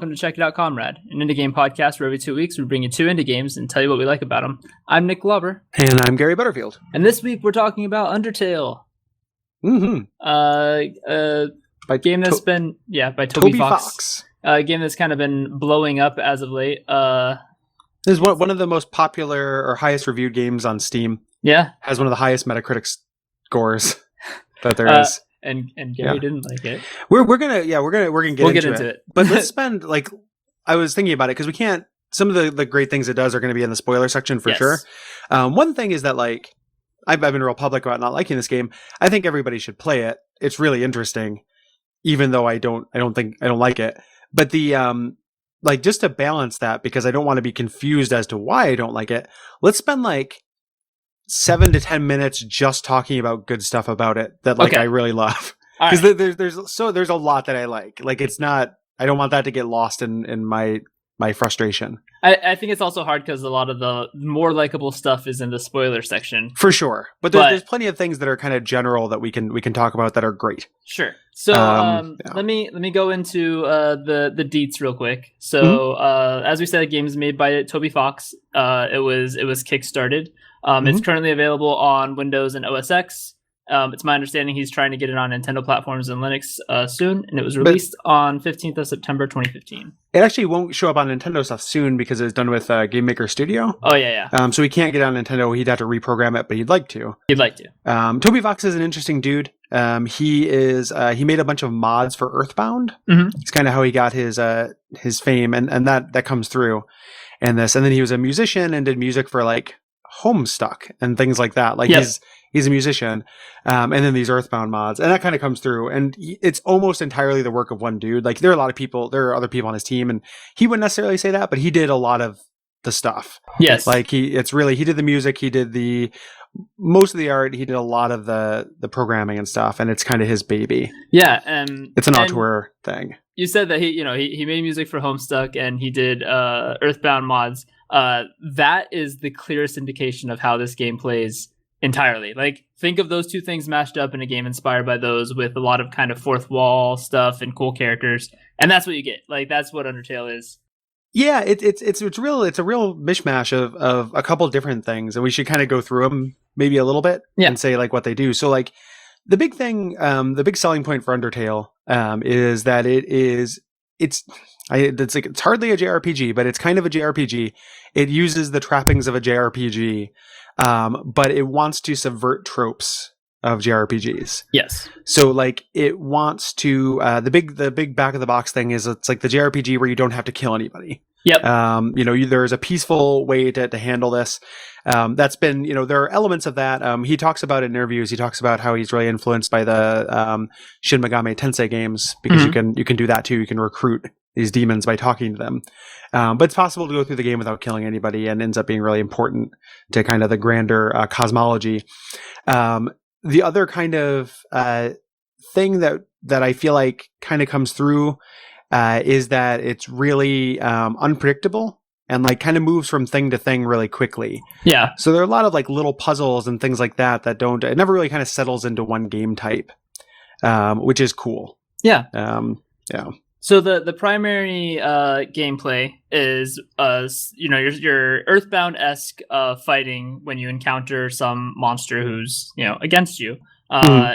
welcome to Check It Out Comrade, an indie game podcast where every 2 weeks we bring you 2 indie games and tell you what we like about them. I'm Nick Glauber. And I'm Gary Butterfield. And this week we're talking about Undertale. Mm-hmm. By game that's been, by Toby Fox. A game that's kind of been blowing up as of late. This is one of the most popular or highest reviewed games on Steam. Yeah. Has one of the highest Metacritic scores that there is. And Gary didn't like it. We're gonna get into it. But let's spend I was thinking about it because we can't. Some of the great things it does are going to be in the spoiler section for sure. One thing is that I've been real public about not liking this game. I think everybody should play it. It's really interesting, even though I don't like it. But the just to balance that, because I don't want to be confused as to why I don't like it. Let's spend 7 to 10 minutes just talking about good stuff about it that I really love, because there's a lot that I like. It's not. I don't want that to get lost in my frustration. I think it's also hard because a lot of the more likable stuff is in the spoiler section for sure. But there's plenty of things that are kind of general that we can talk about that are great. Sure. So let me go into the deets real quick. So as we said, the game is made by Toby Fox. It was kickstarted. It's currently available on Windows and OS X. It's my understanding he's trying to get it on Nintendo platforms and Linux soon, and it was released on 15th of September 2015. It actually won't show up on Nintendo stuff soon because it's done with Game Maker Studio. Oh, yeah. So he can't get it on Nintendo. He'd have to reprogram it, but he'd like to. Toby Fox is an interesting dude. He made a bunch of mods for Earthbound. It's kind of how he got his fame, and that comes through in this. And then he was a musician and did music for Homestuck and things like that. He's a musician, and then these Earthbound mods, and that kind of comes through. And it's almost entirely the work of one dude. There are a lot of people. There are other people on his team, and he wouldn't necessarily say that, but he did a lot of the stuff. Yes, he did the music, he did most of the art, he did a lot of the programming and stuff, and it's kind of his baby. Yeah, it's an auteur thing. You said that he made music for Homestuck, and he did Earthbound mods. That is the clearest indication of how this game plays entirely. Think of those two things mashed up in a game inspired by those, with a lot of kind of fourth wall stuff and cool characters, and that's what you get. That's what Undertale is. Yeah, it's a real mishmash of a couple different things, and we should kind of go through them maybe a little bit and say what they do. So the big thing, the big selling point for Undertale is that it's hardly a JRPG, but it's kind of a JRPG. It uses the trappings of a JRPG, but it wants to subvert tropes of JRPGs. Yes. So it wants to the big back of the box thing is it's the JRPG where you don't have to kill anybody. Yep. There's a peaceful way to handle this. That's been, there are elements of that. He talks about it in interviews. He talks about how he's really influenced by the Shin Megami Tensei games, because you can do that too. You can recruit these demons by talking to them. But it's possible to go through the game without killing anybody, and ends up being really important to kind of the grander cosmology. The other kind of thing that I feel like kind of comes through is that it's really unpredictable and kind of moves from thing to thing really quickly. Yeah. So there are a lot of little puzzles and things like that it never really kind of settles into one game type, which is cool. Yeah. Yeah. So the primary gameplay is your Earthbound-esque fighting when you encounter some monster who's against you.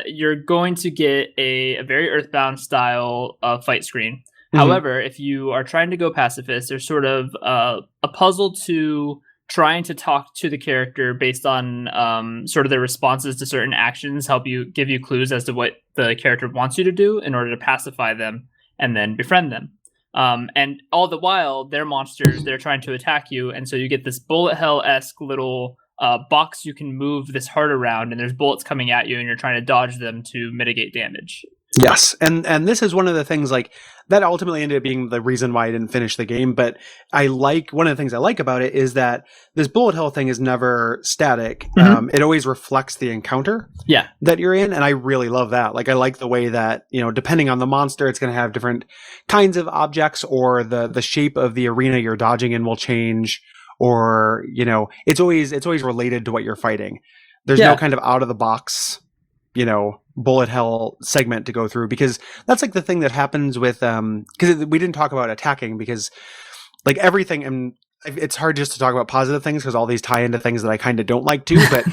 You're going to get a very Earthbound style fight screen. However, if you are trying to go pacifist, there's sort of a puzzle to trying to talk to the character based on sort of their responses to certain actions, give you clues as to what the character wants you to do in order to pacify them and then befriend them. And all the while, they're monsters, they're trying to attack you, and so you get this bullet hell-esque little box you can move this heart around, and there's bullets coming at you, and you're trying to dodge them to mitigate damage. Yes, and this is one of the things that ultimately ended up being the reason why I didn't finish the game. But one of the things I like about it is that this bullet hell thing is never static. It always reflects the encounter that you're in, and I really love that. I like the way that depending on the monster, it's going to have different kinds of objects, or the shape of the arena you're dodging in will change, or it's always related to what you're fighting. There's no kind of out of the box bullet hell segment to go through, because that's like the thing that happens with because we didn't talk about attacking, because like everything, and it's hard just to talk about positive things because all these tie into things that I kind of don't like too, but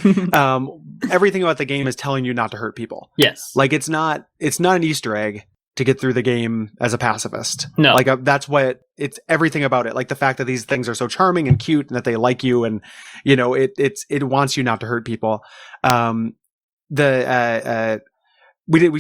everything about the game is telling you not to hurt people. Yes. Like it's not an Easter egg to get through the game as a pacifist. No. Like that's what it's everything about it. Like the fact that these things are so charming and cute and that they like you, and you know, it wants you not to hurt people. We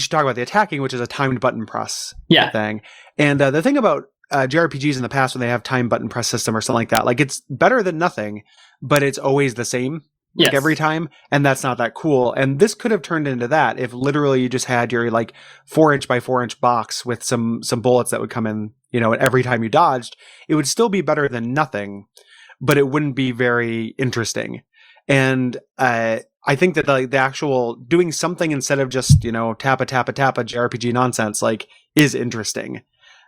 should talk about the attacking, which is a timed button press thing. And the thing about JRPGs in the past when they have time button press system or something like that, like it's better than nothing, but it's always the same. Like every time, and that's not that cool. And this could have turned into that if literally you just had your like 4-inch by 4-inch box with some bullets that would come in, you know, and every time you dodged, it would still be better than nothing, but it wouldn't be very interesting. And I think that the actual doing something instead of just, you know, tappa JRPG nonsense, like, is interesting.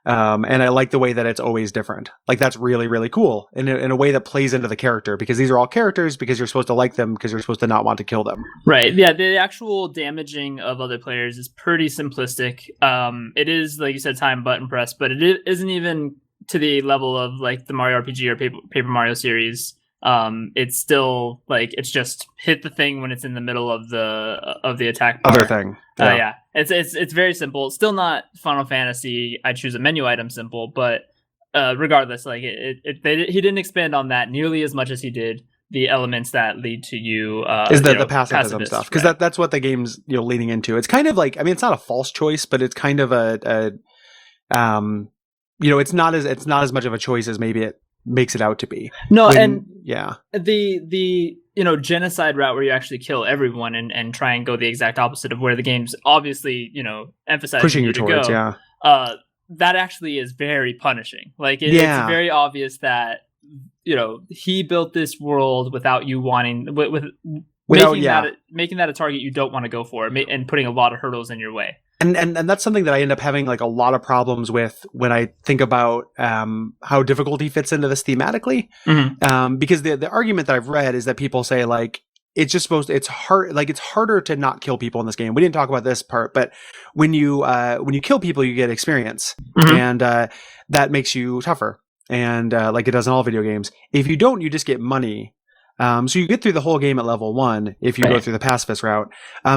And I like the way that it's always different. Like that's really, really cool in a way that plays into the character, because these are all characters because you're supposed to like them because you're supposed to not want to kill them. Right. Yeah. The actual damaging of other players is pretty simplistic. It is, like you said, time button press, but it isn't even to the level of like the Mario RPG or Paper Mario series. It's still like, it's just hit the thing when it's in the middle of the attack bar. Other thing. Yeah. It's very simple. Still not Final Fantasy I choose a menu item simple, but regardless, like he didn't expand on that nearly as much as he did the elements that lead to you is the pacifism stuff, because right. that's what the game's, you know, leaning into. It's kind of like, I mean, it's not a false choice, but it's kind of a you know, it's not as much of a choice as maybe it makes it out to be. No, the you know, genocide route where you actually kill everyone and try and go the exact opposite of where the game's obviously, you know, emphasizing pushing you towards, that actually is very punishing. Like it's very obvious that, you know, he built this world without you wanting making that a target you don't want to go for, and putting a lot of hurdles in your way. And that's something that I end up having like a lot of problems with when I think about how difficulty fits into this thematically. Mm-hmm. Because the argument that I've read is that people say like it's harder to not kill people in this game. We didn't talk about this part, but when you kill people, you get experience, mm-hmm. and that makes you tougher. And like it does in all video games. If you don't, you just get money. So you get through the whole game at level 1 if you go through the pacifist route.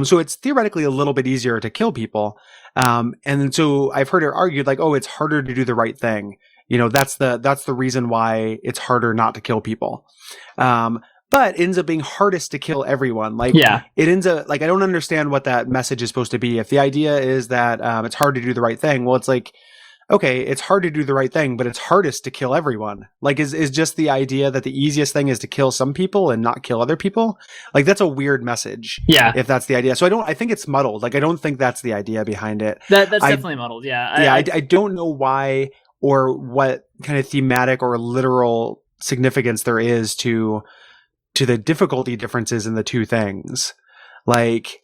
So it's theoretically a little bit easier to kill people. And so I've heard it argued like, oh, it's harder to do the right thing. You know, that's the reason why it's harder not to kill people. But it ends up being hardest to kill everyone. Like, it ends up like, I don't understand what that message is supposed to be. If the idea is that it's hard to do the right thing, well, it's like, okay, it's hard to do the right thing, but it's hardest to kill everyone. Like, is just the idea that the easiest thing is to kill some people and not kill other people? Like, that's a weird message. Yeah. If that's the idea. So I think it's muddled. Like, I don't think that's the idea behind it. That's definitely muddled. Yeah. I don't know why or what kind of thematic or literal significance there is to the difficulty differences in the two things. Like,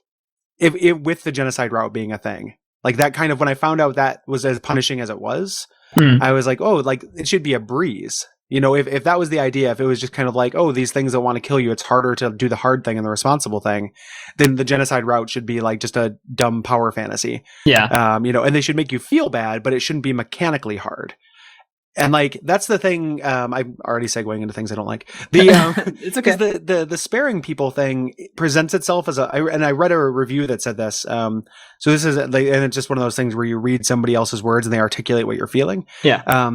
if with the genocide route being a thing. Like that kind of, when I found out that was as punishing as it was, I was like, oh, like it should be a breeze. You know, if that was the idea, if it was just kind of like, oh, these things that want to kill you, it's harder to do the hard thing and the responsible thing, then the genocide route should be like just a dumb power fantasy. Yeah. You know, and they should make you feel bad, but it shouldn't be mechanically hard. And like that's the thing. I'm already segueing into things I don't like. It's okay. The sparing people thing presents itself as and I read a review that said this. So this is and it's just one of those things where you read somebody else's words and they articulate what you're feeling. Yeah.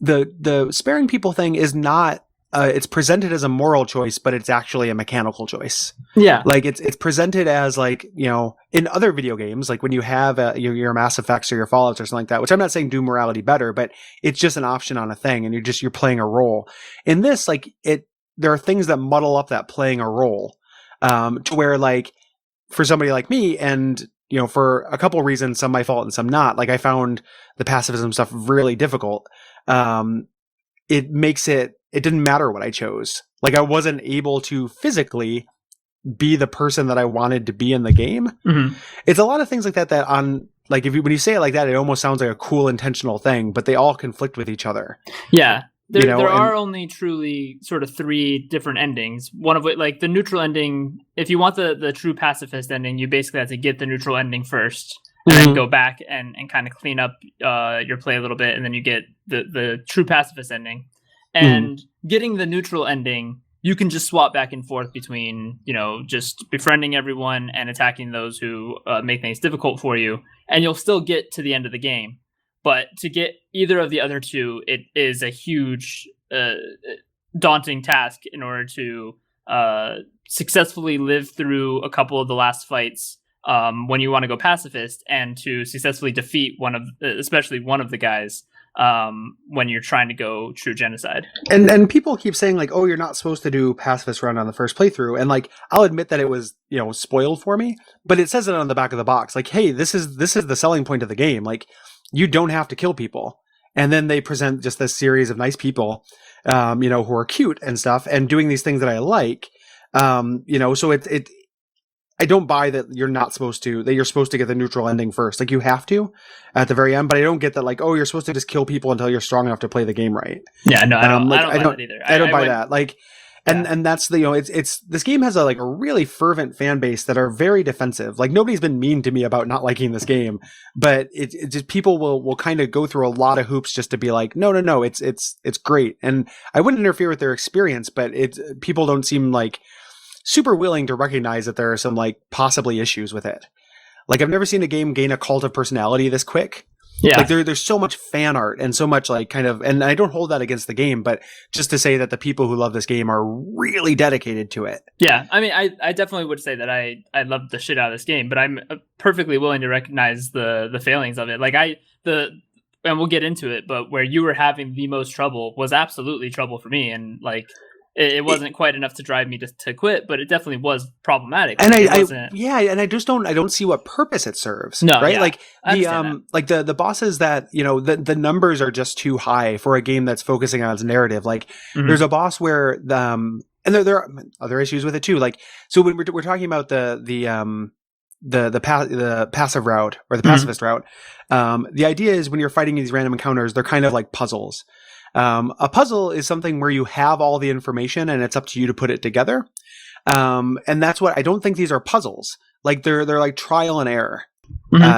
The sparing people thing is not. It's presented as a moral choice, but it's actually a mechanical choice. Yeah. Like it's presented as like, you know, in other video games, like when you have your Mass Effects or your Fallouts or something like that, which I'm not saying do morality better, but it's just an option on a thing and you're playing a role. In this, like there are things that muddle up that playing a role, to where like for somebody like me and, you know, for a couple of reasons, some my fault and some not, like I found the pacifism stuff really difficult. It didn't matter what I chose. Like I wasn't able to physically be the person that I wanted to be in the game. Mm-hmm. It's a lot of things like that on like when you say it like that, it almost sounds like a cool intentional thing, but they all conflict with each other. Yeah. There are only truly sort of 3 different endings. One of which, like the neutral ending, if you want the true pacifist ending, you basically have to get the neutral ending first, and then go back and kind of clean up your play a little bit, and then you get the true pacifist ending. And getting the neutral ending, you can just swap back and forth between, just befriending everyone and attacking those who make things difficult for you, and you'll still get to the end of the game. But to get either of the other 2, it is a huge, daunting task in order to successfully live through a couple of the last fights when you want to go pacifist, and to successfully defeat especially one of the guys when you're trying to go true genocide. And people keep saying like, oh, you're not supposed to do pacifist run on the first playthrough, and like I'll admit that it was spoiled for me, but it says it on the back of the box like, hey, this is the selling point of the game, like you don't have to kill people. And then they present just this series of nice people who are cute and stuff and doing these things that I like, so it I don't buy that you're supposed to get the neutral ending first. Like you have to at the very end, but I don't get that like, oh, you're supposed to just kill people until you're strong enough to play the game right. Yeah, no, I don't buy that either. I don't buy that. Like, and that's the, it's this game has a really fervent fan base that are very defensive. Like nobody's been mean to me about not liking this game, but it just, people will kind of go through a lot of hoops just to be like, no, it's great. And I wouldn't interfere with their experience, but people don't seem like super willing to recognize that there are some like possibly issues with it. Like I've never seen a game gain a cult of personality this quick. Yeah. Like there's so much fan art and so much like kind of, and I don't hold that against the game, but just to say that the people who love this game are really dedicated to it. Yeah. I mean, I definitely would say that I love the shit out of this game, but I'm perfectly willing to recognize the failings of it. Like and we'll get into it, but where you were having the most trouble was absolutely trouble for me. And like, it wasn't quite enough to drive me to quit, but it definitely was problematic. And I don't see what purpose it serves. No, right? Yeah, like the bosses that, the numbers are just too high for a game that's focusing on its narrative. Like there's a boss where and there are other issues with it too. Like, so when we're talking about the passive route or the pacifist route, the idea is when you're fighting these random encounters, they're kind of like puzzles. A puzzle is something where you have all the information and it's up to you to put it together. And that's what I don't think these are puzzles. Like they're like trial and error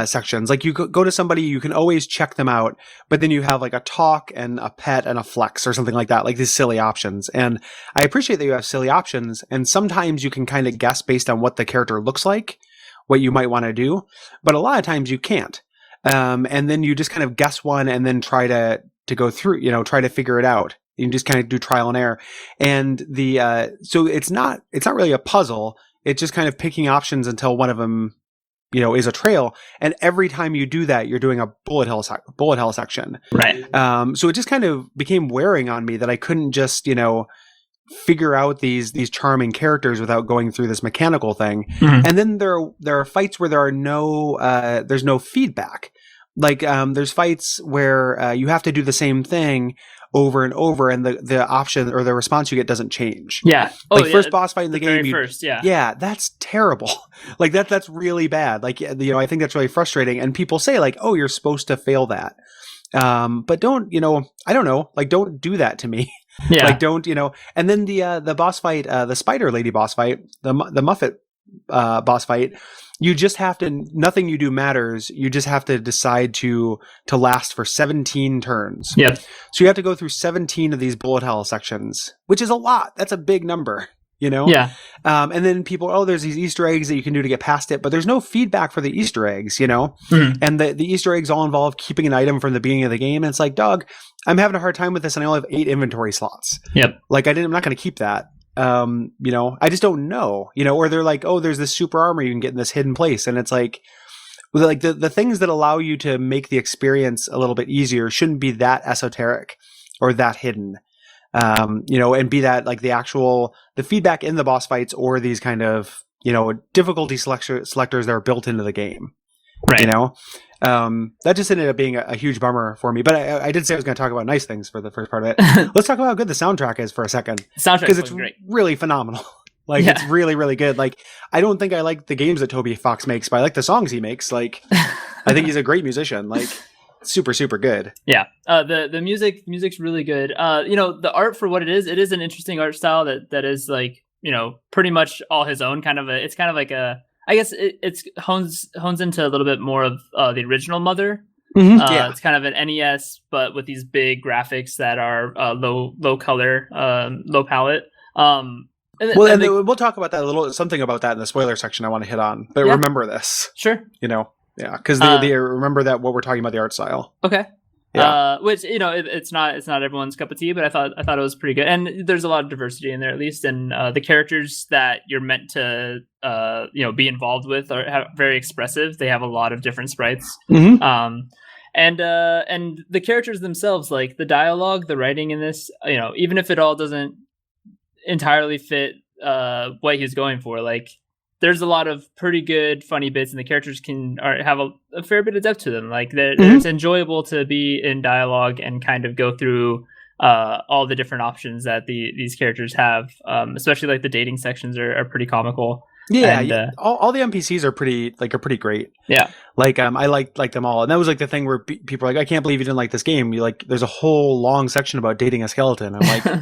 sections. Like you go to somebody, you can always check them out, but then you have like a talk and a pet and a flex or something like that, like these silly options. And I appreciate that you have silly options, and sometimes you can kind of guess based on what the character looks like, what you might want to do, but a lot of times you can't. And then you just kind of guess one and then try to go through, try to figure it out. You just kind of do trial and error. And so it's not really a puzzle. It's just kind of picking options until one of them, is a trail. And every time you do that, you're doing a bullet hell section. Right. So it just kind of became wearing on me that I couldn't just, figure out these charming characters without going through this mechanical thing. And then there are fights where there's no feedback. Like there's fights where you have to do the same thing over and over, and the option or the response you get doesn't change. Yeah. First boss fight in the game. Yeah. Yeah, that's terrible. Like that's really bad. Like I think that's really frustrating. And people say like, oh, you're supposed to fail that. But don't, I don't know, like don't do that to me. Yeah. Like don't, and then the boss fight, the spider lady boss fight, the Muffet boss fight, you just have to, nothing you do matters. You just have to decide to last for 17 turns. Yep. So you have to go through 17 of these bullet hell sections, which is a lot. That's a big number, Yeah. And then people, there's these Easter eggs that you can do to get past it, but there's no feedback for the Easter eggs, And the Easter eggs all involve keeping an item from the beginning of the game. And it's like, dog, I'm having a hard time with this, and I only have 8 inventory slots. Yep. Like I'm not going to keep that. I just don't know, or they're like, oh, there's this super armor you can get in this hidden place. And it's like the things that allow you to make the experience a little bit easier shouldn't be that esoteric or that hidden, and be that like the feedback in the boss fights or these kind of, difficulty selectors that are built into the game. Right. That just ended up being a huge bummer for me. But I did say I was going to talk about nice things for the first part of it. Let's talk about how good the soundtrack is for a second. Because it's great. Really phenomenal. Like it's really, really good. Like I don't think I like the games that Toby Fox makes, but I like the songs he makes. Like I think he's a great musician. Like super, super good. Yeah. The music's really good. The art for what it is an interesting art style that is like, pretty much all his own kind of it's kind of like I guess it's hones into a little bit more of the original Mother. Yeah. It's kind of an NES, but with these big graphics that are low color, low palette. We'll talk about that something about that in the spoiler section I want to hit on. But remember this. Sure. Yeah, because they remember that what we're talking about, the art style. Okay. Yeah. Which it's not everyone's cup of tea, but I thought it was pretty good, and there's a lot of diversity in there at least, and the characters that you're meant to be involved with are very expressive. They have a lot of different sprites. And the characters themselves, like the dialogue, the writing in this, even if it all doesn't entirely fit what he's going for, like there's a lot of pretty good funny bits, and the characters have a fair bit of depth to them. Like it's enjoyable to be in dialogue and kind of go through all the different options that these characters have, especially like the dating sections are pretty comical. Yeah, and, all the NPCs are pretty great. Yeah, like I like them all, and that was like the thing where people are like, I can't believe you didn't like this game. You like, there's a whole long section about dating a skeleton. I'm like,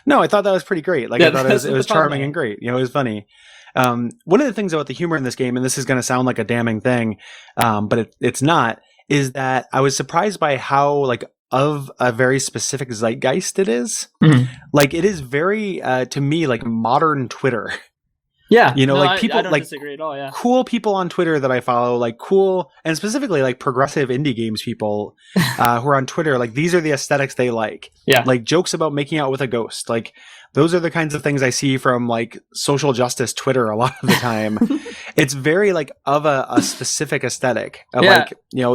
no, I thought that was pretty great. Like I thought it was charming and great. It was funny. One of the things about the humor in this game, and this is going to sound like a damning thing, but it's not, is that I was surprised by how like of a very specific zeitgeist it is. Like it is very to me like modern Twitter. Yeah, like people, I don't like disagree at all. Yeah, cool people on Twitter that I follow, like cool, and specifically like progressive indie games people who are on Twitter. Like these are the aesthetics they like. Yeah, like jokes about making out with a ghost. Like those are the kinds of things I see from like social justice Twitter a lot of the time. It's very like of a specific aesthetic. Of like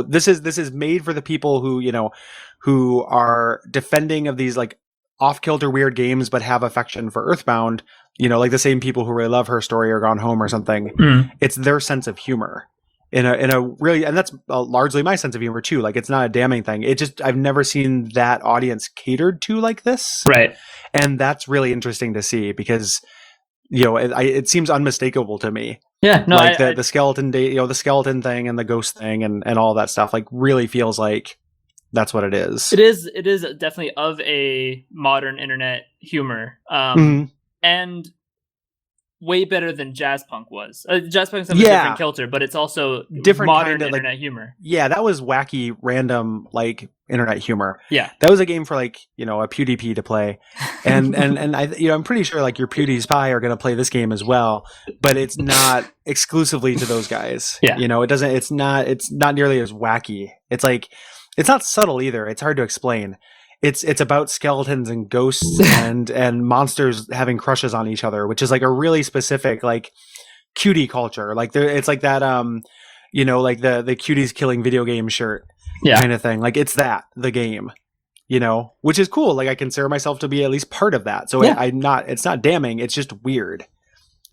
this is made for the people who are defending of these like off-kilter weird games but have affection for Earthbound. Like the same people who really love Her Story or Gone Home or something. It's their sense of humor in a really, and that's largely my sense of humor too. Like it's not a damning thing. It just, I've never seen that audience catered to like this. Right. And that's really interesting to see because, it seems unmistakable to me. Yeah. No, like the skeleton the skeleton thing and the ghost thing and all that stuff like really feels like that's what it is. It is definitely of a modern internet humor. And way better than jazz punk was. Jazz punk's a different kilter, but it's also different modern kind of internet humor. Yeah, that was wacky, random, like internet humor. Yeah, that was a game for like a PewDiePie to play, and I'm pretty sure like your PewDiePie are going to play this game as well, but it's not exclusively to those guys. Yeah, it doesn't. It's not nearly as wacky. It's like it's not subtle either. It's hard to explain. It's about skeletons and ghosts and monsters having crushes on each other, which is like a really specific like cutie culture. Like it's like that like the cuties killing video game shirt kind of thing. Like it's the game, which is cool. Like I consider myself to be at least part of that. So it's not damning. It's just weird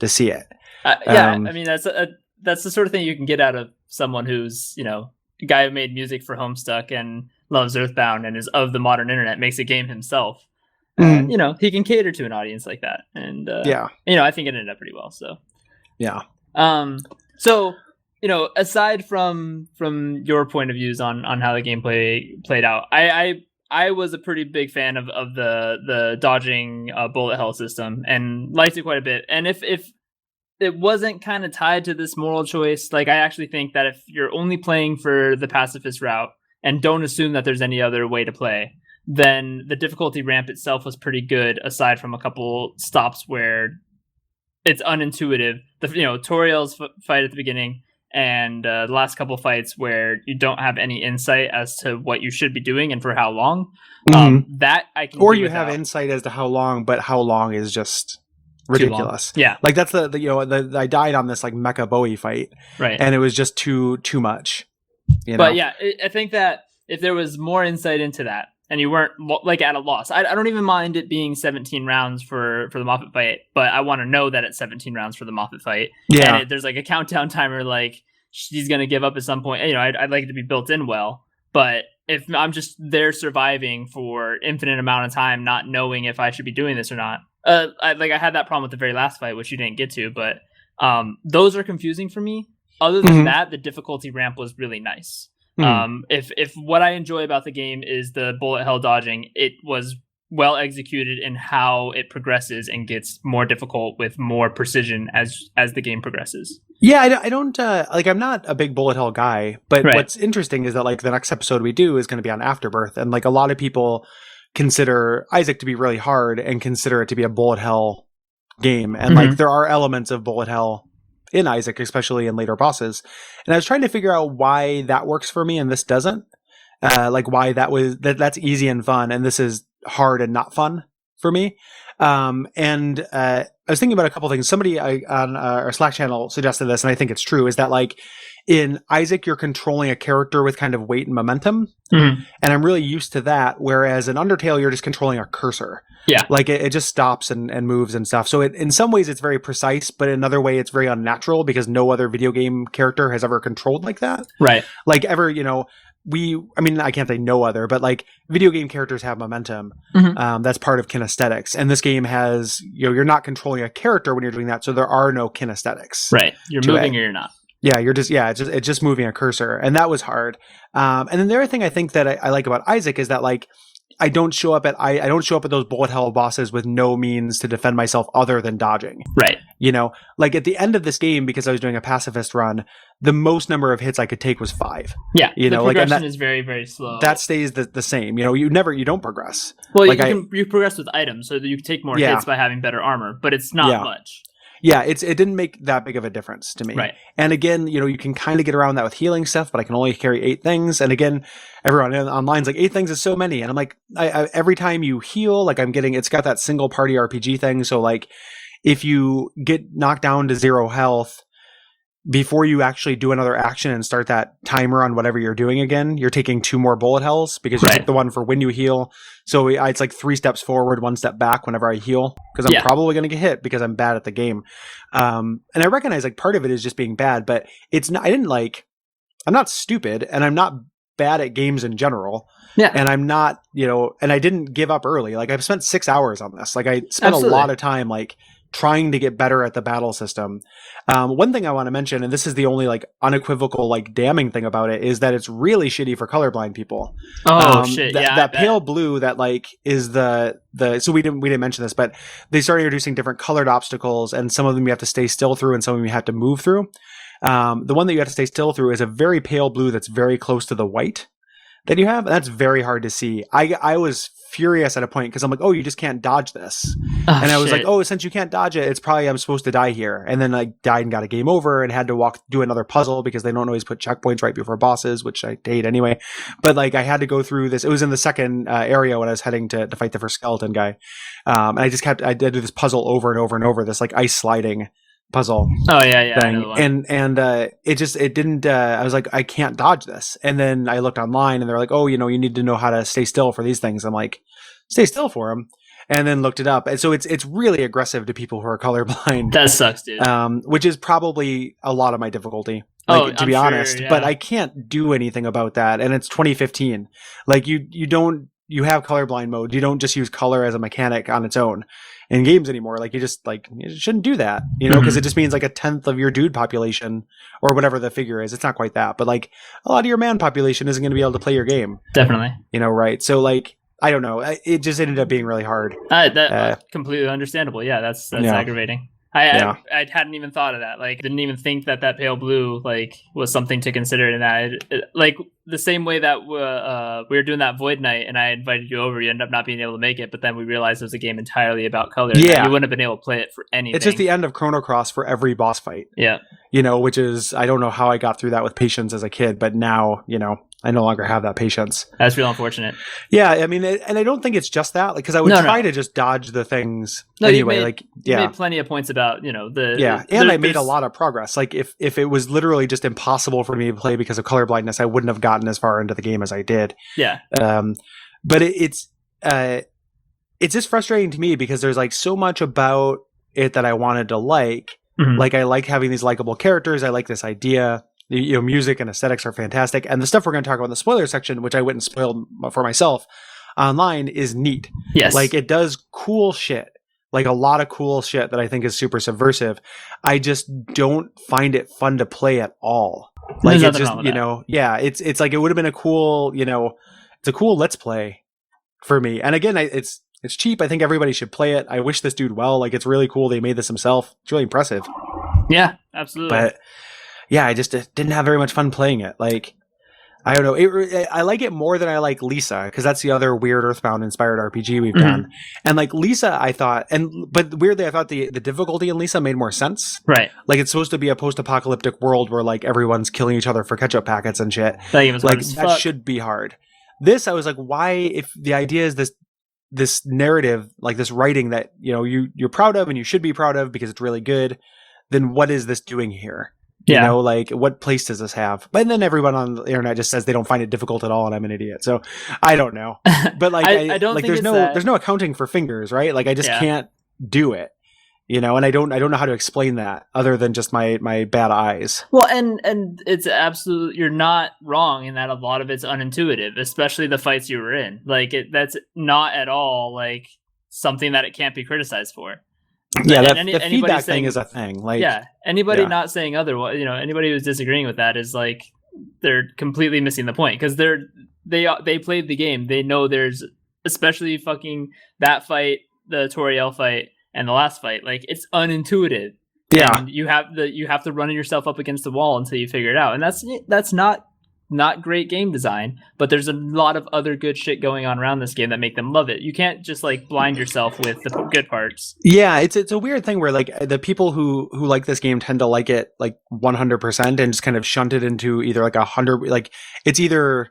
to see it. I mean that's the sort of thing you can get out of someone who's a guy who made music for Homestuck and loves Earthbound and is of the modern internet, makes a game himself. He can cater to an audience like that, and I think it ended up pretty well. So so aside from your point of views on how the gameplay played out, I was a pretty big fan of the dodging bullet hell system and liked it quite a bit. And if it wasn't kind of tied to this moral choice, like I actually think that if you're only playing for the pacifist route and don't assume that there's any other way to play, then the difficulty ramp itself was pretty good, aside from a couple stops where it's unintuitive. Toriel's fight at the beginning and the last couple fights where you don't have any insight as to what you should be doing and for how long. That I can, or you have insight as to how long, but how long is just ridiculous. Yeah, like that's the I died on this like Mecha Bowie fight, right? And it was just too much. But yeah, I think that if there was more insight into that, and you weren't like at a loss, I don't even mind it being 17 rounds for the Moffat fight, but I want to know that it's 17 rounds for the Moffat fight. Yeah, and there's like a countdown timer, like she's gonna give up at some point. I'd like it to be built in well, but if I'm just there surviving for infinite amount of time, not knowing if I should be doing this or not, I had that problem with the very last fight, which you didn't get to, but those are confusing for me. Other than that, the difficulty ramp was really nice. If what I enjoy about the game is the bullet hell dodging, it was well executed in how it progresses and gets more difficult with more precision as the game progresses. Yeah, I don't like. I'm not a big bullet hell guy, but what's interesting is that like the next episode we do is going to be on Afterbirth, and like a lot of people consider Isaac to be really hard and consider it to be a bullet hell game, and like there are elements of bullet hell in Isaac, especially in later bosses. And I was trying to figure out why that works for me and this doesn't. Like why that's easy and fun, and this is hard and not fun for me. I was thinking about a couple things. Somebody on our Slack channel suggested this, and I think it's true, is that like in Isaac, you're controlling a character with kind of weight and momentum. And I'm really used to that. Whereas in Undertale, you're just controlling a cursor. Yeah. Like it just stops and moves and stuff. So in some ways it's very precise, but in another way it's very unnatural because no other video game character has ever controlled like that. Right. Like ever, I can't say no other, but like video game characters have momentum. That's part of kinesthetics. And this game has, you're not controlling a character when you're doing that. So there are no kinesthetics. Right. You're moving or you're not. Yeah, it's just moving a cursor. And that was hard. And then the other thing I think that I like about Isaac is that like, I don't show up at those bullet hell bosses with no means to defend myself other than dodging. Right. Like at the end of this game, because I was doing a pacifist run, the most number of hits I could take was 5. Yeah. The progression is very, very slow. That stays the same. You don't progress. Well, like you progress with items, so that you can take more hits by having better armor, but it's not much. Yeah, it didn't make that big of a difference to me. Right. And again, you can kind of get around that with healing stuff, but I can only carry 8 things. And again, everyone online's like 8 things is so many. And I'm like, I every time you heal, like it's got that single party RPG thing. So like if you get knocked down to 0 health, before you actually do another action and start that timer on whatever you're doing again, you're taking 2 more bullet hells because you took the one for when you heal. So it's like 3 steps forward, 1 step back whenever I heal because I'm probably going to get hit because I'm bad at the game. And I recognize like part of it is just being bad, but I'm not stupid and I'm not bad at games in general. Yeah. And I'm not, and I didn't give up early. Like I've spent 6 hours on this. Like I spent a lot of time like trying to get better at the battle system. One thing I want to mention, and this is the only like unequivocal like damning thing about it, is that it's really shitty for colorblind people. Shit! That pale blue that like is the so we didn't mention this, but they started introducing different colored obstacles, and some of them you have to stay still through, and some of them you have to move through. The one that you have to stay still through is a very pale blue that's very close to the white that you have. That's very hard to see. I was furious at a point because I'm like, oh, you just can't dodge this. And I was like, oh, since you can't dodge it, it's probably I'm supposed to die here. And then I died and got a game over and had to do another puzzle because they don't always put checkpoints right before bosses, which I hate anyway. But like I had to go through this. It was in the second area when I was heading to fight the first skeleton guy. And I did this puzzle over and over and over, this like ice sliding puzzle. Oh yeah. Thing. And it didn't, I was like, I can't dodge this. And then I looked online and they're like, oh, you need to know how to stay still for these things. I'm like, stay still for them. And then looked it up. And so it's really aggressive to people who are colorblind. That sucks, dude. Which is probably a lot of my difficulty, to be honest, but I can't do anything about that. And it's 2015. Like you have colorblind mode. You don't just use color as a mechanic on its own in games anymore. Like you shouldn't do that, because it just means like 1/10 of your dude population or whatever the figure is. It's not quite that, but like a lot of your man population isn't going to be able to play your game. Definitely. Right. So like, I don't know. It just ended up being really hard. Completely understandable. Yeah, that's aggravating. I hadn't even thought of that. Like, didn't even think that pale blue like was something to consider in that. Like the same way that we were doing that Void Night, and I invited you over. You ended up not being able to make it, but then we realized it was a game entirely about color. Yeah, you wouldn't have been able to play it for anything. It's just the end of Chrono Cross for every boss fight. Yeah, which is I don't know how I got through that with patience as a kid, but now I no longer have that patience. That's real unfortunate. Yeah, I mean, and I don't think it's just that, like, because I would try to just dodge the things anyway. You made plenty of points about and I made a lot of progress. Like, if it was literally just impossible for me to play because of color blindness, I wouldn't have gotten as far into the game as I did. Yeah. But it's just frustrating to me because there's like so much about it that I wanted to like. Mm-hmm. Like, I like having these likable characters. I like this idea. Music and aesthetics are fantastic. And the stuff we're going to talk about in the spoiler section, which I went and spoiled for myself online, is neat. Yes. Like, it does cool shit. like a lot of cool shit that I think is super subversive. I just don't find it fun to play at all. Like it's just, it's like it would have been a cool, it's a cool let's play for me. And again, it's cheap. I think everybody should play it. I wish this dude well. Like it's really cool. They made this himself. It's really impressive. Yeah, absolutely. But yeah, I just didn't have very much fun playing it. Like, I don't know. I like it more than I like Lisa, because that's the other weird Earthbound inspired RPG we've done. And like Lisa, I thought, but weirdly, I thought the difficulty in Lisa made more sense. Right. Like it's supposed to be a post-apocalyptic world where like everyone's killing each other for ketchup packets and shit. That should be hard. This, I was like, why? If the idea is this narrative, like this writing that you're proud of and you should be proud of because it's really good, then what is this doing here? Yeah. Like what place does this have? But then everyone on the internet just says they don't find it difficult at all, and I'm an idiot. So I don't know. But like I don't like think there's no accounting for fingers, right? Like I just can't do it. And I don't know how to explain that other than just my bad eyes. Well, and it's absolutely, you're not wrong in that a lot of it's unintuitive, especially the fights you were in. Like that's not at all like something that it can't be criticized for. Yeah, the feedback thing is a thing. Like, anybody not saying otherwise, anybody who's disagreeing with that is like they're completely missing the point, because they played the game. They know there's, especially fucking that fight, the Toriel fight, and the last fight. Like it's unintuitive. Yeah, and you have to run yourself up against the wall until you figure it out, and that's not great game design, but there's a lot of other good shit going on around this game that make them love it. You can't just like blind yourself with the good parts. Yeah, it's a weird thing where like the people who like this game tend to like it like 100% and just kind of shunt it into either like 100, like it's either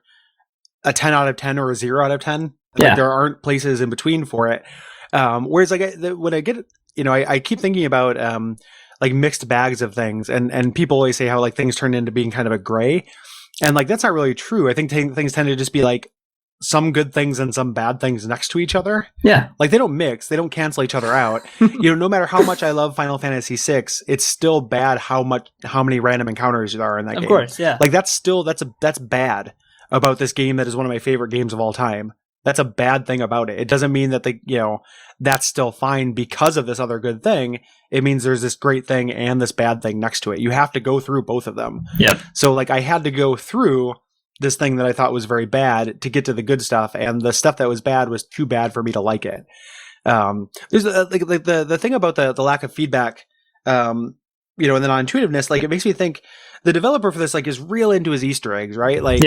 a 10 out of 10 or a 0 out of 10. Like there aren't places in between for it. Whereas like when I get, I keep thinking about like mixed bags of things, and people always say how like things turn into being kind of a gray. And like that's not really true. I think things tend to just be like some good things and some bad things next to each other. Yeah. Like they don't mix, they don't cancel each other out. No matter how much I love Final Fantasy VI, it's still bad how many random encounters there are in that game. Of course, yeah. Like that's bad about this game that is one of my favorite games of all time. That's a bad thing about it. It doesn't mean that that's still fine because of this other good thing. It means there's this great thing and this bad thing next to it. You have to go through both of them. Yep. So like I had to go through this thing that I thought was very bad to get to the good stuff, and the stuff that was bad was too bad for me to like it. There's like the thing about the lack of feedback, and the non-intuitiveness. Like it makes me think the developer for this like is real into his Easter eggs, right? Like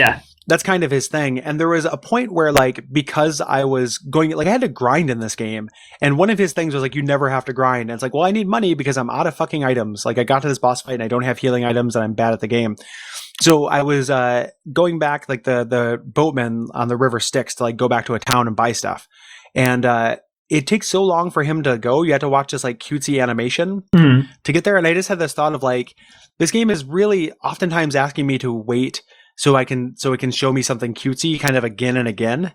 that's kind of his thing. And there was a point where like, because I was going, like I had to grind in this game. And one of his things was like, you never have to grind. And it's like, well, I need money because I'm out of fucking items. Like I got to this boss fight and I don't have healing items and I'm bad at the game. So I was going back, like the boatman on the river Styx, to like go back to a town and buy stuff. And it takes so long for him to go. You have to watch this like cutesy animation to get there. And I just had this thought of like, this game is really oftentimes asking me to wait so it can show me something cutesy kind of again and again.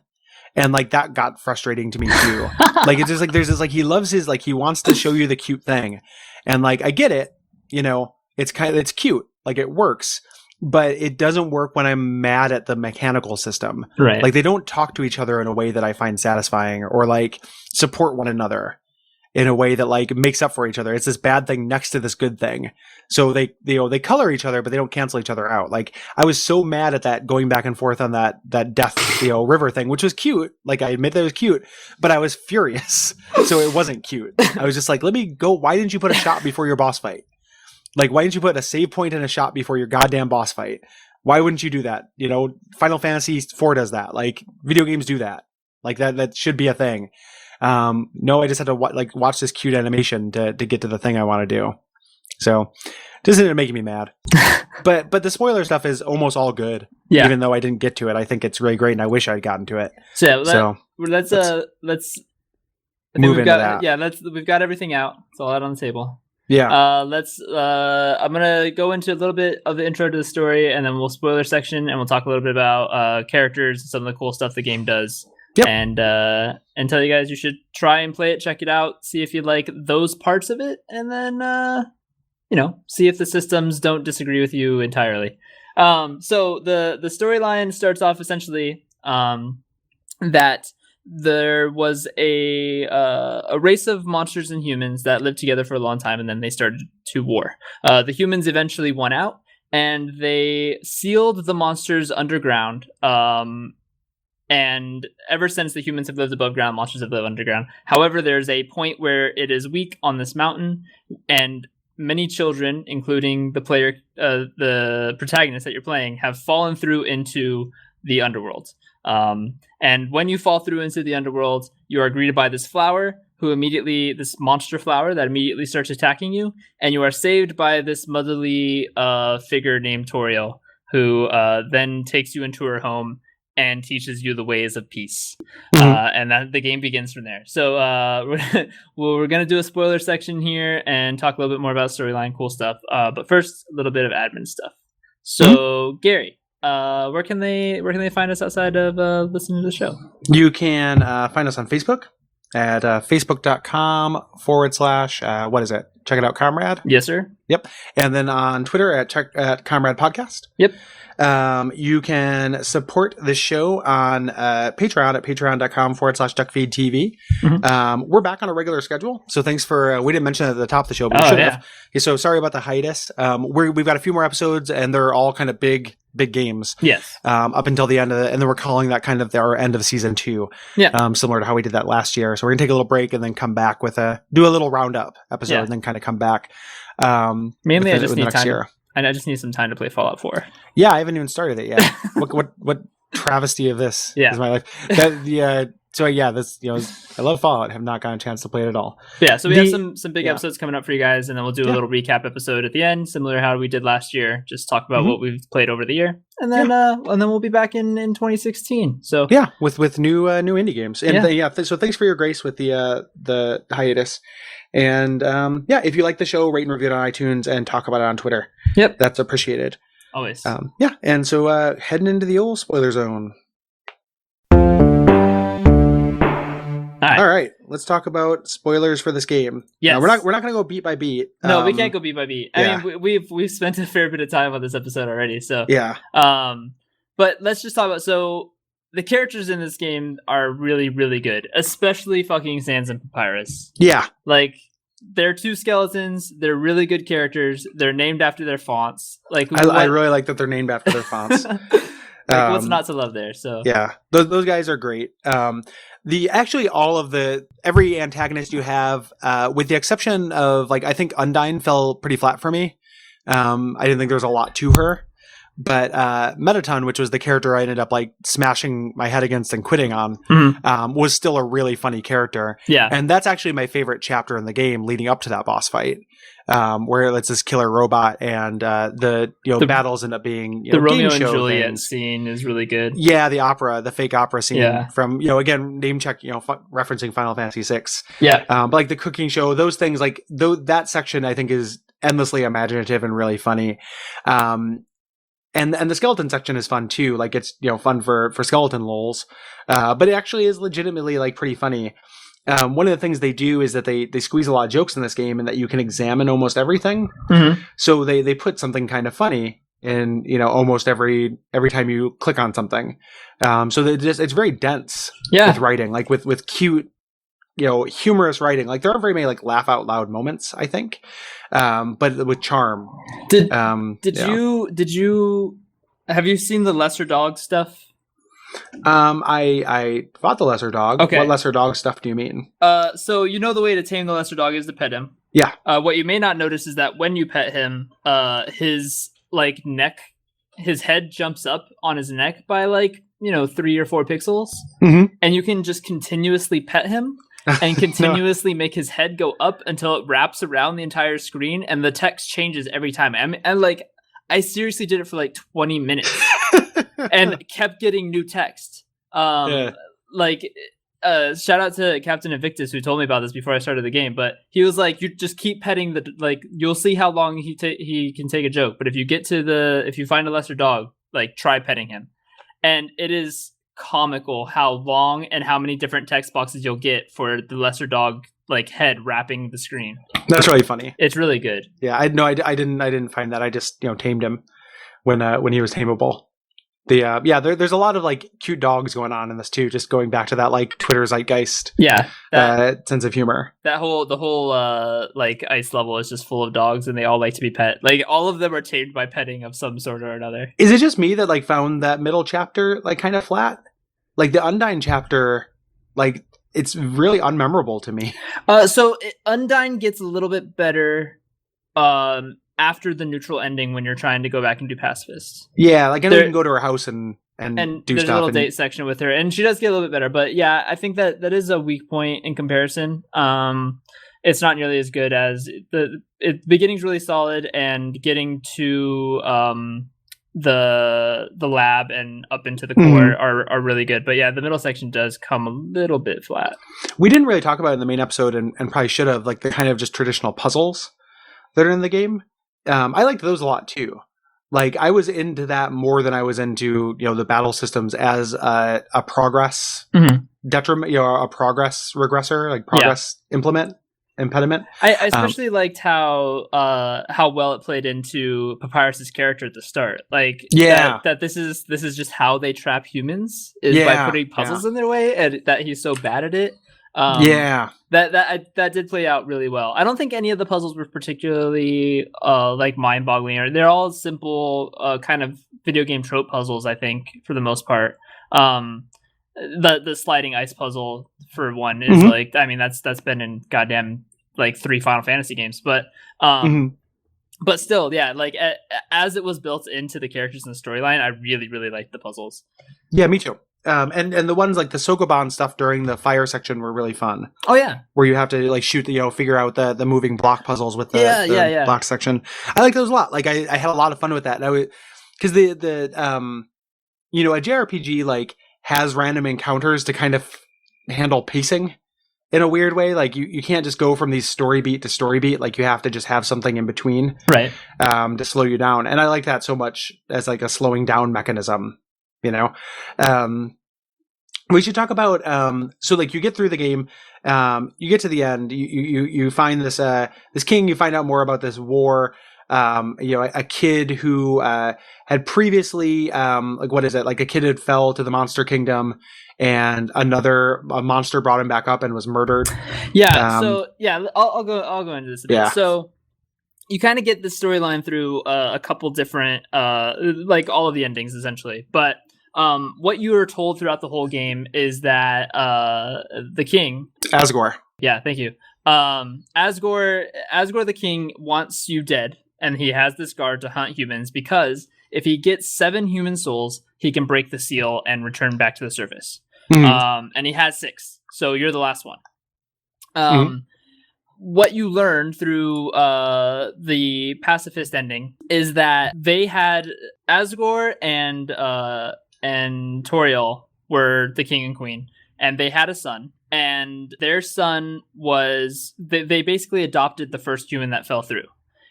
And like that got frustrating to me too. Like it's just like there's this like he loves his, like he wants to show you the cute thing. And like I get it, it's cute. Like it works. But it doesn't work when I'm mad at the mechanical system. Right. Like they don't talk to each other in a way that I find satisfying, or like support one another in a way that like makes up for each other. It's this bad thing next to this good thing. So they color each other, but they don't cancel each other out. Like I was so mad at that, going back and forth on that death, river thing, which was cute. Like I admit that it was cute, but I was furious. So it wasn't cute. I was just like, let me go. Why didn't you put a shot before your boss fight? Like, why didn't you put a save point and a shot before your goddamn boss fight? Why wouldn't you do that? Final Fantasy IV does that. Like, video games do that. Like, that should be a thing. No, I just had to watch this cute animation to get to the thing I want to do. So, this ended up making me mad. but the spoiler stuff is almost all good. Yeah. Even though I didn't get to it, I think it's really great, and I wish I'd gotten to it. Let's move into that. Yeah, we've got everything out. It's all out on the table. Yeah. I'm gonna go into a little bit of the intro to the story, and then we'll spoiler section, and we'll talk a little bit about characters and some of the cool stuff the game does. Yep. And tell you guys you should try and play it, check it out, see if you like those parts of it, and then see if the systems don't disagree with you entirely. So the storyline starts off essentially that there was a race of monsters and humans that lived together for a long time, and then they started to war. The humans eventually won out, and they sealed the monsters underground. And ever since, the humans have lived above ground, monsters have lived underground. However, there's a point where it is weak on this mountain, and many children, including the player, the protagonist that you're playing, have fallen through into the underworld. And when you fall through into the underworld, you are greeted by this flower, this monster flower that immediately starts attacking you, and you are saved by this motherly figure named Toriel, who then takes you into her home and teaches you the ways of peace. And that the game begins from there. So we're going to do a spoiler section here and talk a little bit more about storyline, cool stuff. But first, a little bit of admin stuff. So Gary, where can they find us outside of listening to the show? You can find us on Facebook at facebook.com/ what is it? Check it out, Comrade. Yes, sir. Yep. And then on Twitter at Comrade Podcast. Yep. You can support the show on Patreon at patreon.com/Duckfeed.tv. We're back on a regular schedule, so thanks for we didn't mention it at the top of the show, but we should have. Yeah, so sorry about the hiatus. We've got a few more episodes, and they're all kind of big games. Yes. Up until the end of and then we're calling that kind of our end of season 2. Yeah. Similar to how we did that last year. So we're gonna take a little break and then come back with do a little roundup episode and then kind of come back. Mainly, I just need time. And I just need some time to play Fallout 4. Yeah, I haven't even started it yet. what travesty of this is my life. This I love Fallout. I have not gotten a chance to play it at all. Yeah, so we have some big episodes coming up for you guys, and then we'll do a little recap episode at the end, similar to how we did last year. Just talk about what we've played over the year, and then we'll be back in 2016. So with new indie games, and so thanks for your grace with the hiatus. And if you like the show, rate and review it on iTunes and talk about it on Twitter. Yep, that's appreciated. Always. And so heading into the old spoiler zone. All right, let's talk about spoilers for this game. Yes. We're not going to go beat by beat. No, we can't go beat by beat. I mean, we've spent a fair bit of time on this episode already. So but let's just talk about the characters in this game are really, really good, especially fucking Sans and Papyrus. Yeah. Like, they're two skeletons. They're really good characters. They're named after their fonts. Like, I really like that they're named after their fonts. What's not to love there? So yeah, those guys are great. Every antagonist you have, with the exception of I think Undyne fell pretty flat for me. I didn't think there was a lot to her. But Metaton, which was the character I ended up smashing my head against and quitting on, was still a really funny character. Yeah, and that's actually my favorite chapter in the game, leading up to that boss fight, where it's this killer robot, and the battles end up being the Romeo and Juliet scene is really good. Yeah, the fake opera scene from again name check referencing Final Fantasy VI. Yeah, but the cooking show, those things that section I think is endlessly imaginative and really funny. And the skeleton section is fun too. It's fun for skeleton lols, but it actually is legitimately pretty funny. One of the things they do is that they squeeze a lot of jokes in this game, and that you can examine almost everything. So they put something kind of funny in almost every time you click on something. So it's very dense with writing, with cute, humorous writing. There aren't very many laugh out loud moments, I think, but with charm. Did you have you seen the Lesser Dog stuff? I fought the Lesser Dog. Okay. What Lesser Dog stuff do you mean? So the way to tame the Lesser Dog is to pet him. Yeah. What you may not notice is that when you pet him, his neck, his head jumps up on his neck by 3 or 4 pixels, and you can just continuously pet him. And continuously make his head go up until it wraps around the entire screen, and the text changes every time. And I seriously did it for 20 minutes and kept getting new text. Shout out to Captain Invictus, who told me about this before I started the game, but he was like, you just keep petting you'll see how long he can take a joke. But if you find a Lesser Dog, try petting him. And it is comical how long and how many different text boxes you'll get for the Lesser Dog head wrapping the screen. That's really funny. It's really good. Yeah, I didn't find that. I just tamed him when he was tameable. There's a lot of like cute dogs going on in this too, just going back to that like Twitter zeitgeist sense of humor. The whole like ice level is just full of dogs, and they all like to be pet. Like all of them are tamed by petting of some sort or another. Is it just me that like found that middle chapter like kind of flat? Like the Undyne chapter, like it's really unmemorable to me. Undyne gets a little bit better after the neutral ending when you're trying to go back and do pacifist. Yeah, like I know you can go to her house and do there's stuff. A little date section with her, and she does get a little bit better. But yeah, I think that is a weak point in comparison. It's not nearly as good as the beginning's really solid, and getting to the lab and up into the core are really good. But yeah, the middle section does come a little bit flat. We didn't really talk about it in the main episode, and probably should have, like the kind of just traditional puzzles that are in the game. I liked those a lot too. Like I was into that more than I was into, the battle systems as a progress detriment, a progress regressor, like progress impediment. I especially liked how well it played into Papyrus's character at the start. Like that this is just how they trap humans is by putting puzzles in their way, and that he's so bad at it. That did play out really well. I don't think any of the puzzles were particularly like mind-boggling. They're all simple kind of video game trope puzzles, I think, for the most part. The sliding ice puzzle for one is like, I mean, that's been in goddamn like 3 Final Fantasy games, but still, yeah, like as it was built into the characters and the storyline, I really, really liked the puzzles. Yeah, me too. And the ones like the Sokoban stuff during the fire section were really fun. Oh yeah, where you have to like shoot figure out the moving block puzzles with the block section. I like those a lot. Like I had a lot of fun with that. Because a JRPG like has random encounters to kind of handle pacing in a weird way. Like you can't just go from these story beat to story beat. Like you have to just have something in between, right? To slow you down. And I like that so much as like a slowing down mechanism. We should talk about so like you get through the game, you get to the end, you find this king, you find out more about this war, a kid who had previously like what is it, like a kid had fell to the monster kingdom and a monster brought him back up and was murdered. I'll go into this a bit. So you kind of get the storyline through a couple different like all of the endings essentially, but what you are told throughout the whole game is that the king Asgore. Yeah, thank you. Asgore the king wants you dead, and he has this guard to hunt humans because if he gets 7 human souls, he can break the seal and return back to the surface. And he has 6, so you're the last one. What you learn through the pacifist ending is that they had Asgore and Toriel were the king and queen, and they had a son, and their son was they basically adopted the first human that fell through,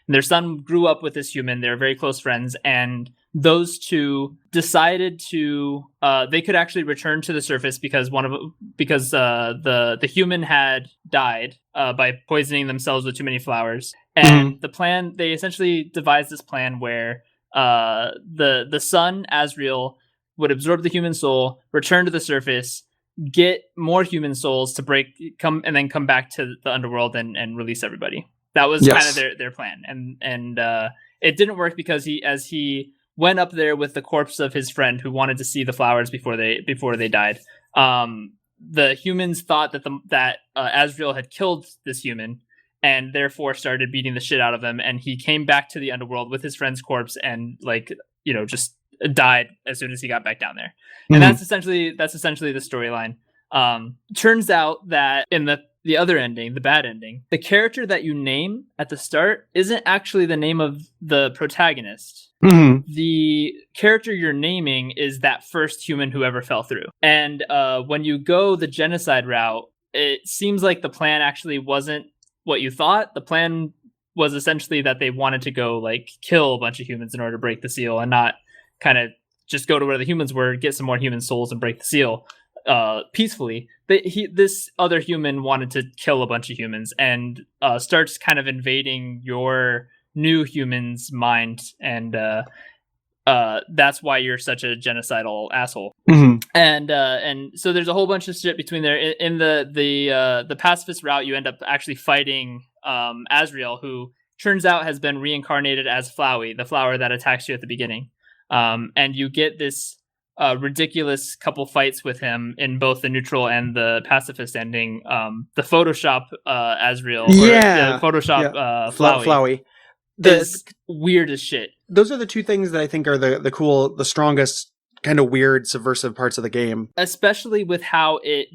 and their son grew up with this human. They were very close friends, and those two decided to they could actually return to the surface because the human had died by poisoning themselves with too many flowers, and the plan, they essentially devised this plan where the son Asriel would absorb the human soul, return to the surface, get more human souls to come back to the underworld and release everybody. That was kind of their plan. And it didn't work because he went up there with the corpse of his friend who wanted to see the flowers before they died. The humans thought that Asriel had killed this human and therefore started beating the shit out of him. And he came back to the underworld with his friend's corpse and just died as soon as he got back down there. And that's essentially the storyline. Turns out that in the other ending, the bad ending, the character that you name at the start isn't actually the name of the protagonist. The character you're naming is that first human who ever fell through. And when you go the genocide route, it seems like the plan actually wasn't what you thought. The plan was essentially that they wanted to go like kill a bunch of humans in order to break the seal, and not kind of just go to where the humans were, get some more human souls and break the seal peacefully. This other human wanted to kill a bunch of humans and starts kind of invading your new human's mind and that's why you're such a genocidal asshole. Mm-hmm. And so there's a whole bunch of shit between there. In the pacifist route, you end up actually fighting Azrael, who turns out has been reincarnated as Flowey, the flower that attacks you at the beginning. And you get this ridiculous couple fights with him in both the neutral and the pacifist ending. The Photoshop Azrael, Photoshop Flowey. Is weird as shit. Those are the two things that I think are the strongest kind of weird subversive parts of the game, especially with how it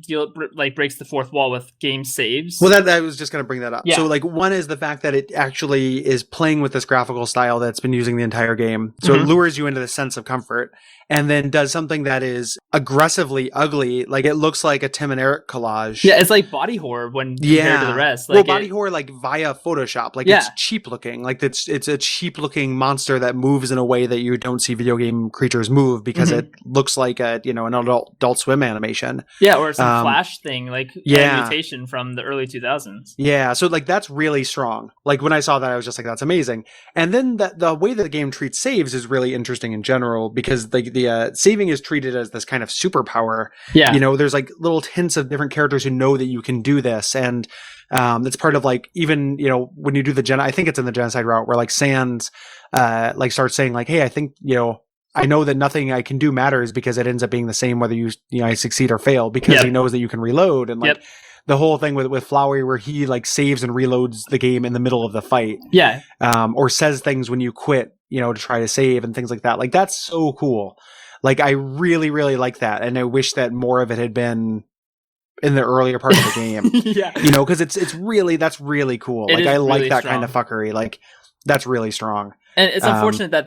breaks the fourth wall with game saves. Well, that I was just going to bring that up. Yeah. So like one is the fact that it actually is playing with this graphical style that's been using the entire game, so it lures you into the sense of comfort, and then does something that is aggressively ugly. Like it looks like a Tim and Eric collage. Yeah, it's like body horror when compared to the rest. Like body horror like via Photoshop. Like it's cheap looking. Like it's a cheap looking monster that moves in a way that you don't see video game creatures move because it looks like an Adult Swim animation. Yeah, or some Flash thing, like mutation from the early 2000s. Yeah, so like that's really strong. Like when I saw that, I was just like, that's amazing. And then the way that the game treats saves is really interesting in general because the saving is treated as this kind of superpower. Yeah, there's like little hints of different characters who know that you can do this, and that's part of like even when you do I think it's in the genocide route where like Sans like starts saying like, hey, I think I know that nothing I can do matters because it ends up being the same whether I succeed or fail because he knows that you can reload, and like the whole thing with Flowey where he like saves and reloads the game in the middle of the fight. Yeah. Or says things when you quit, to try to save and things like that. Like that's so cool. Like I really, really like that. And I wish that more of it had been in the earlier part of the game. Yeah. Because that's really cool. Like I like that kind of fuckery. Like that's really strong. And it's unfortunate that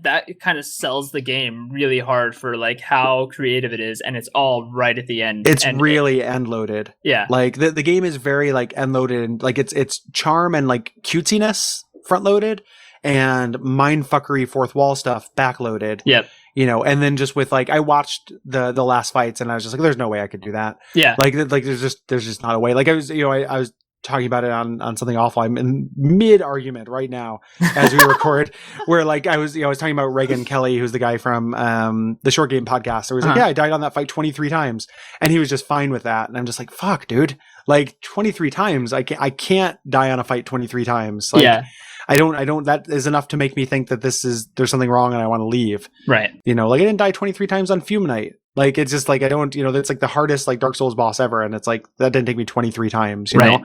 that kind of sells the game really hard for like how creative it is, and it's all right at the end. It's really end loaded. Yeah, like the game is very like end loaded, and like it's charm and like cutesiness front loaded, and mind fuckery fourth wall stuff back loaded. Yep. And then just with like I watched the last fights, and I was just like, there's no way I could do that. Yeah, like there's just not a way. Like I was I was talking about it on something awful. I'm in mid argument right now as we record where like I was talking about Reagan Kelly, who's the guy from the Short Game podcast. I was like, yeah, I died on that fight 23 times. And he was just fine with that. And I'm just like, fuck, dude, like 23 times. I can't die on a fight 23 times. Like, yeah. I don't, that is enough to make me think that there's something wrong and I want to leave. Right. Like I didn't die 23 times on Fume Night. Like, it's just like, I don't, that's like the hardest like Dark Souls boss ever. And it's like, that didn't take me 23 times, you know?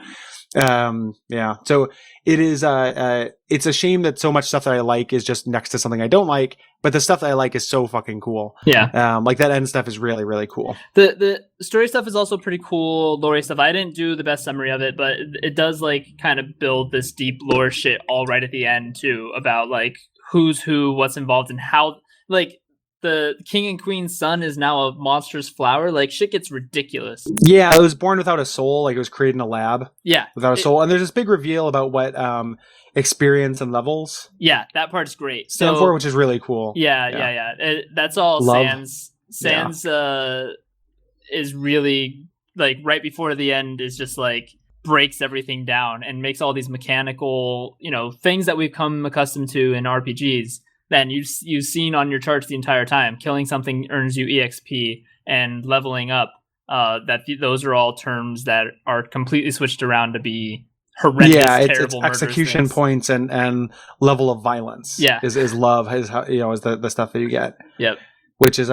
Yeah. So it is, it's a shame that so much stuff that I like is just next to something I don't like, but the stuff that I like is so fucking cool. Yeah. Like that end stuff is really, really cool. The story stuff is also pretty cool. Lore stuff. I didn't do the best summary of it, but it does like kind of build this deep lore shit all right at the end too, about like who's who, what's involved, and how like the king and queen's son is now a monstrous flower. Like shit gets ridiculous. Yeah, it was born without a soul. Like it was created in a lab. Yeah, without a soul. And there's this big reveal about what experience and levels. Yeah, that part's great. Stand for, which is really cool. Yeah. That's all. Love. Sans is really like right before the end is just like breaks everything down and makes all these mechanical things that we've come accustomed to in RPGs. Then you've seen on your charts the entire time. Killing something earns you EXP, and leveling up. Those are all terms that are completely switched around to be horrendous. Yeah, it's execution things. Points and level of violence. Yeah, is love is how is the stuff that you get. Yep, which is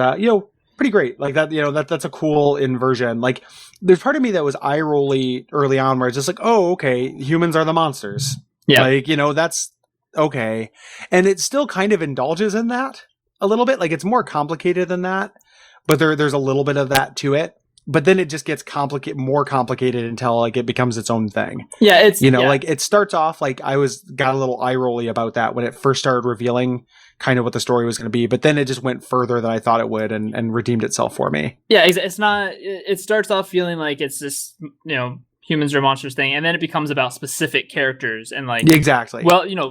pretty great. Like that that's a cool inversion. Like there's part of me that was eye rolly early on, where it's just like, oh, okay, humans are the monsters. Yeah, like that's. Okay. And it still kind of indulges in that a little bit. Like it's more complicated than that, but there's a little bit of that to it. But then it just gets more complicated until like it becomes its own thing. Yeah, it's like it starts off like I got a little eye rolly about that when it first started revealing kind of what the story was going to be, but then it just went further than I thought it would and redeemed itself for me. Yeah, it's not. It starts off feeling like it's just humans are monsters thing, and then it becomes about specific characters and like exactly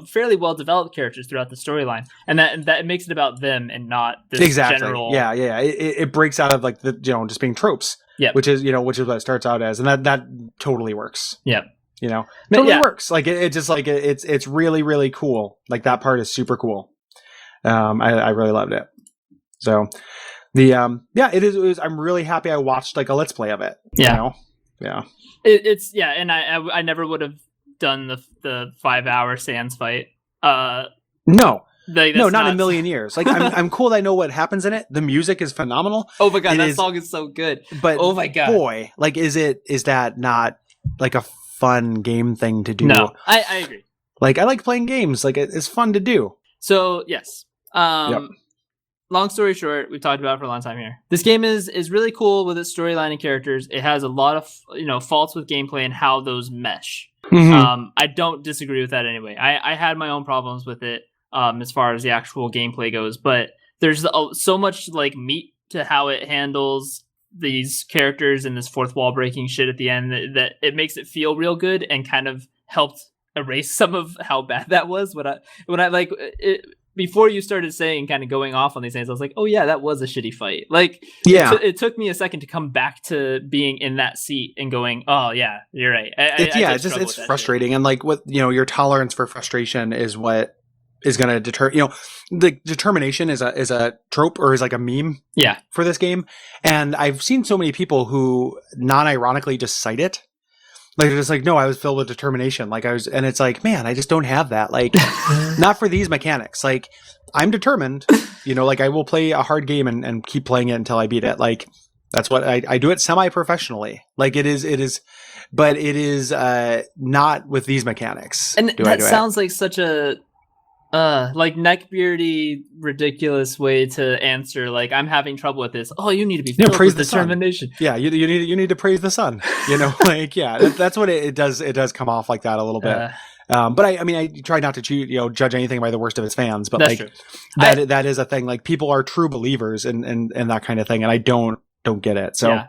fairly well developed characters throughout the storyline, and that makes it about them and not this general. Yeah. It breaks out of like the just being tropes. Yeah, which is what it starts out as, and that totally works. Yeah, totally works. Like it just like it's really really cool. Like that part is super cool. I really loved it. So the it is. I'm really happy I watched like a Let's Play of it. Yeah, you know? Yeah. It's and I never would have done the 5-hour Sans fight. No, not in a million years. Like I'm cool that I know what happens in it. The music is phenomenal. Oh my god, that song is so good. But oh my god, boy, like is that not like a fun game thing to do? No, I agree. Like I like playing games. Like it's fun to do. So yes. Long story short, we've talked about it for a long time here. This game is really cool with its storyline and characters. It has a lot of faults with gameplay and how those mesh. Mm-hmm. I don't disagree with that anyway. I had my own problems with it as far as the actual gameplay goes, but there's so much like meat to how it handles these characters and this fourth wall breaking shit at the end that it makes it feel real good and kind of helped erase some of how bad that was. When I like it. Before you started saying, kind of going off on these things, I was like, oh yeah, that was a shitty fight. Like, yeah, it took me a second to come back to being in that seat and going, oh yeah, you're right. It's frustrating. Shit. And like what, your tolerance for frustration is what is going to deter, the determination is a trope or is like a meme for this game. And I've seen so many people who non-ironically just cite it. Like, they're just like, no, I was filled with determination. Like and it's like, man, I just don't have that. Like, not for these mechanics. Like, I'm determined, like I will play a hard game and keep playing it until I beat it. Like, that's what I do it semi-professionally. Like it is, but it is, not with these mechanics. And that sounds like such a, like neckbeardy, ridiculous way to answer. Like, I'm having trouble with this. Oh, you need to be filled with determination. Yeah, you need to praise the sun. Like that's what it does. It does come off like that a little bit. But I try not to judge anything by the worst of its fans. But that's like that is a thing. Like people are true believers in that kind of thing, and I don't get it. So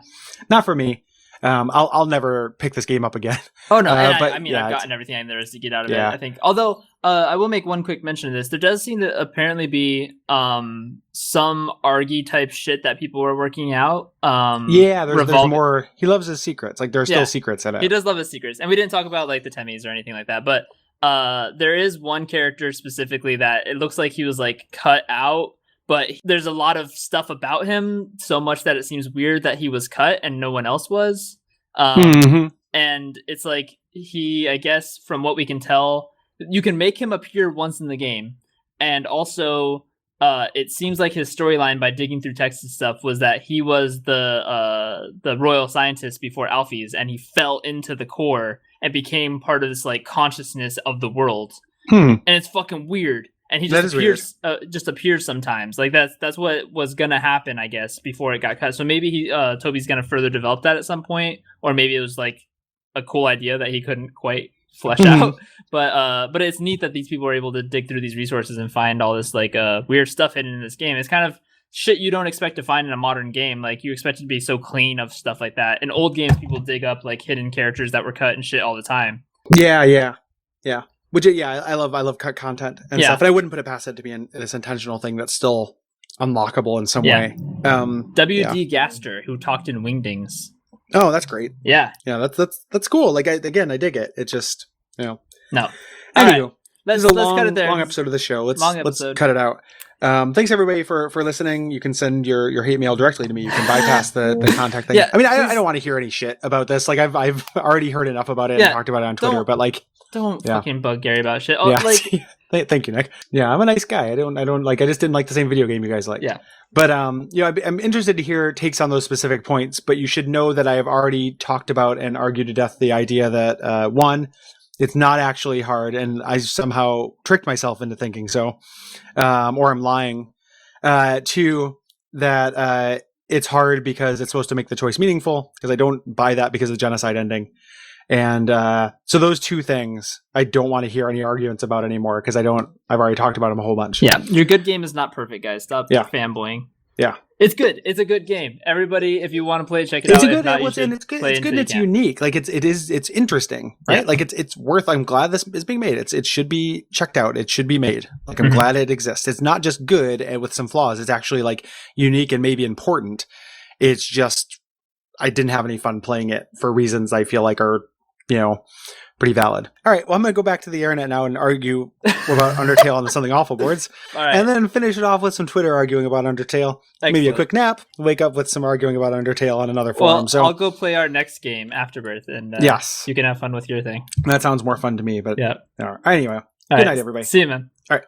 not for me. I'll never pick this game up again. Oh no, but I've gotten everything there is to get out of it. I think. Although I will make one quick mention of this. There does seem to apparently be some argy type shit that people were working out. There's more. He loves his secrets. Like there's still secrets in it. He does love his secrets, and we didn't talk about like the Temmies or anything like that. But there is one character specifically that it looks like he was like cut out. But there's a lot of stuff about him, so much that it seems weird that he was cut and no one else was. And it's like he, I guess, from what we can tell, you can make him appear once in the game. And also, it seems like his storyline, by digging through text and stuff, was that he was the royal scientist before Alphys, and he fell into the core and became part of this like consciousness of the world. And it's fucking weird. And he just appears sometimes. Like that's what was gonna happen, I guess, before it got cut. So maybe Toby's gonna further develop that at some point, or maybe it was like a cool idea that he couldn't quite flesh out. But it's neat that these people are able to dig through these resources and find all this like weird stuff hidden in this game. It's kind of shit you don't expect to find in a modern game. Like you expect it to be so clean of stuff like that. In old games, people dig up like hidden characters that were cut and shit all the time. Yeah. Which, I love cut content and stuff. And I wouldn't put it past it to be this intentional thing that's still unlockable in some way. W.D. Gaster, who talked in Wingdings. Oh, that's great. Yeah, that's cool. Like, I dig it. It just, No. Anywho, right. Let's cut it there. Long episode of the show. Let's cut it out. Thanks everybody for listening. You can send your hate mail directly to me. You can bypass the contact thing. I don't want to hear any shit about this. Like I've already heard enough about it and talked about it on Twitter, but like, don't fucking bug Gary about shit. Thank you, Nick. Yeah, I'm a nice guy. I just didn't like the same video game you guys like. Yeah. But I'm interested to hear takes on those specific points, but you should know that I have already talked about and argued to death the idea that one, it's not actually hard, and I somehow tricked myself into thinking so, or I'm lying. Two, that it's hard because it's supposed to make the choice meaningful, because I don't buy that because of the genocide ending. And so those two things I don't want to hear any arguments about anymore, because I've already talked about them a whole bunch. Yeah, your good game is not perfect, guys. Stop fanboying. Yeah, it's good. It's a good game. Everybody, if you want to play it, check it out. It's good. It's unique. Like it's interesting, right? Yeah. Like it's worth. I'm glad this is being made. It should be checked out. It should be made. Like I'm glad it exists. It's not just good and with some flaws. It's actually like unique and maybe important. It's just I didn't have any fun playing it for reasons I feel like are pretty valid. All right, well, I'm going to go back to the internet now and argue about Undertale on the Something Awful boards. All right. And then finish it off with some Twitter arguing about Undertale. Excellent. Maybe a quick nap, wake up with some arguing about Undertale on another forum. Well, so I'll go play our next game, Afterbirth, and yes, you can have fun with your thing. That sounds more fun to me, but yeah. Anyway, good night, everybody. See you, man. All right.